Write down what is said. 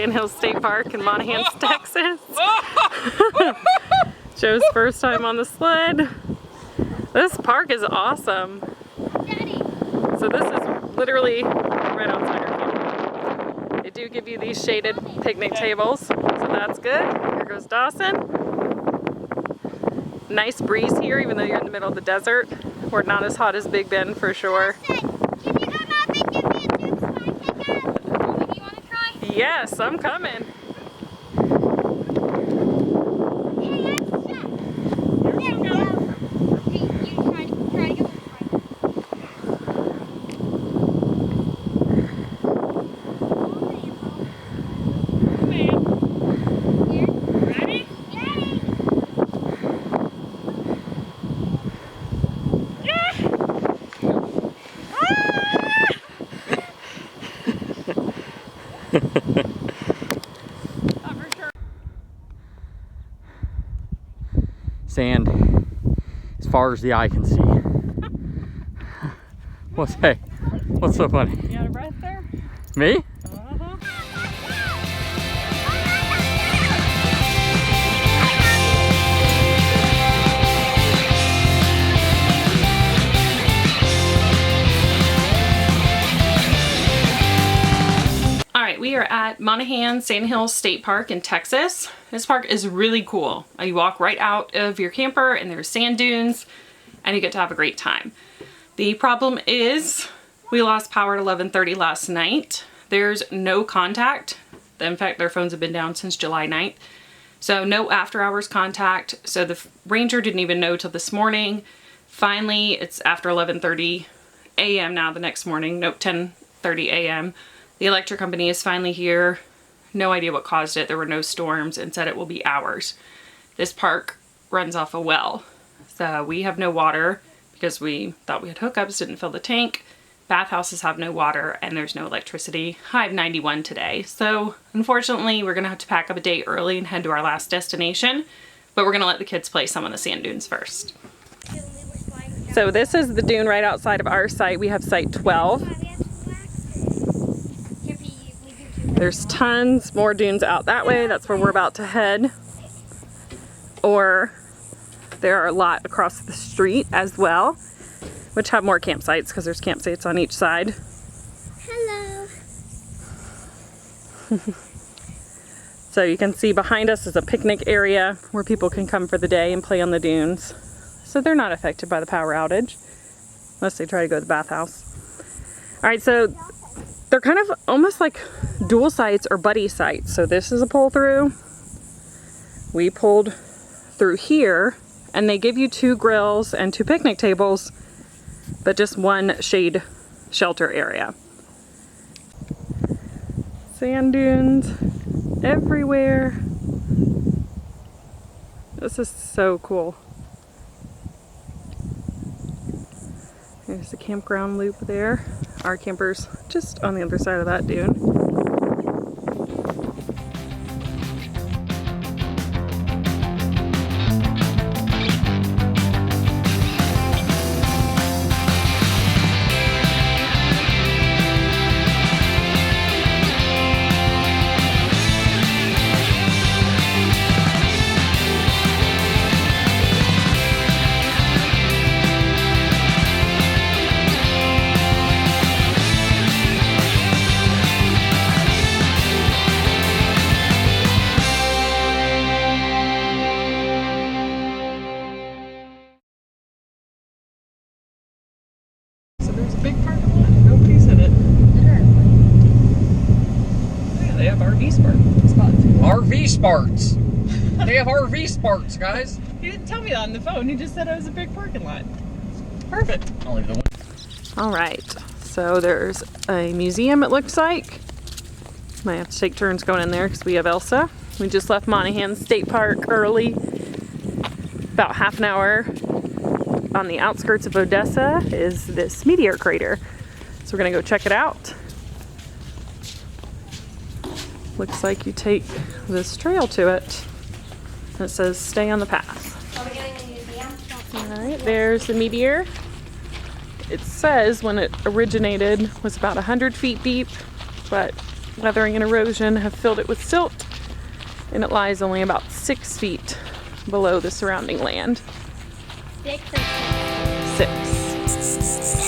Sandhills State Park in Monahans, Texas. Joe's first time on the sled. This park is awesome. Daddy. So this is literally right outside our campground. They do give you these shaded picnic tables, so that's good. Here goes Dawson. Nice breeze here, even though you're in the middle of the desert. We're not as hot as Big Bend for sure. Can you come up and give me a juice so I can go? You want to try? Yes, I'm coming. Hey, that's shut. There you go. You try to go. Ready? Yay! Sand as far as the eye can see. What's so funny? You out of breath there? Me? Alright, we are at Monahans Sandhills State Park in Texas. This park is really cool. You walk right out of your camper and there's sand dunes and you get to have a great time. The problem is we lost power at 11:30 last night. There's no contact. In fact, their phones have been down since July 9th. So no after hours contact. So the ranger didn't even know till this morning. Finally, it's after 11:30 a.m. now the next morning. Nope, 10:30 a.m. The electric company is finally here. No idea what caused it. There were no storms and said it will be hours. This park runs off a well. So we have no water because we thought we had hookups, didn't fill the tank. Bathhouses have no water and there's no electricity. High of 91 today. So unfortunately, we're gonna have to pack up a day early and head to our last destination, but we're gonna let the kids play some on the sand dunes first. So this is the dune right outside of our site. We have site 12. There's tons more dunes out that way. That's where we're about to head. Or there are a lot across the street as well, which have more campsites because there's campsites on each side. Hello. So you can see behind us is a picnic area where people can come for the day and play on the dunes. So they're not affected by the power outage, unless they try to go to the bathhouse. All right, so they're kind of almost like dual sites or buddy sites. So this is a pull through. We pulled through here and they give you 2 grills and 2 picnic tables, but just one shade shelter area. Sand dunes everywhere. This is so cool. There's the campground loop there. Our camper's just on the other side of that dune. Big parking lot. Nobody's in it. Yeah, they have RV spots. RV spots. They have RV spots, guys. He didn't tell me that on the phone. He just said it was a big parking lot. Perfect. I'll leave the one. All right. So there's a museum, it looks like. Might have to take turns going in there because we have Elsa. We just left Monahans State Park early. About half an hour. On the outskirts of Odessa is this meteor crater. So we're gonna go check it out. Looks like you take this trail to it. And it says stay on the path. Are we doing the museum? Alright, there's the meteor. It says when it originated was about 100 feet deep, but weathering and erosion have filled it with silt, and it lies only about 6 feet below the surrounding land. 6 or 7? 6.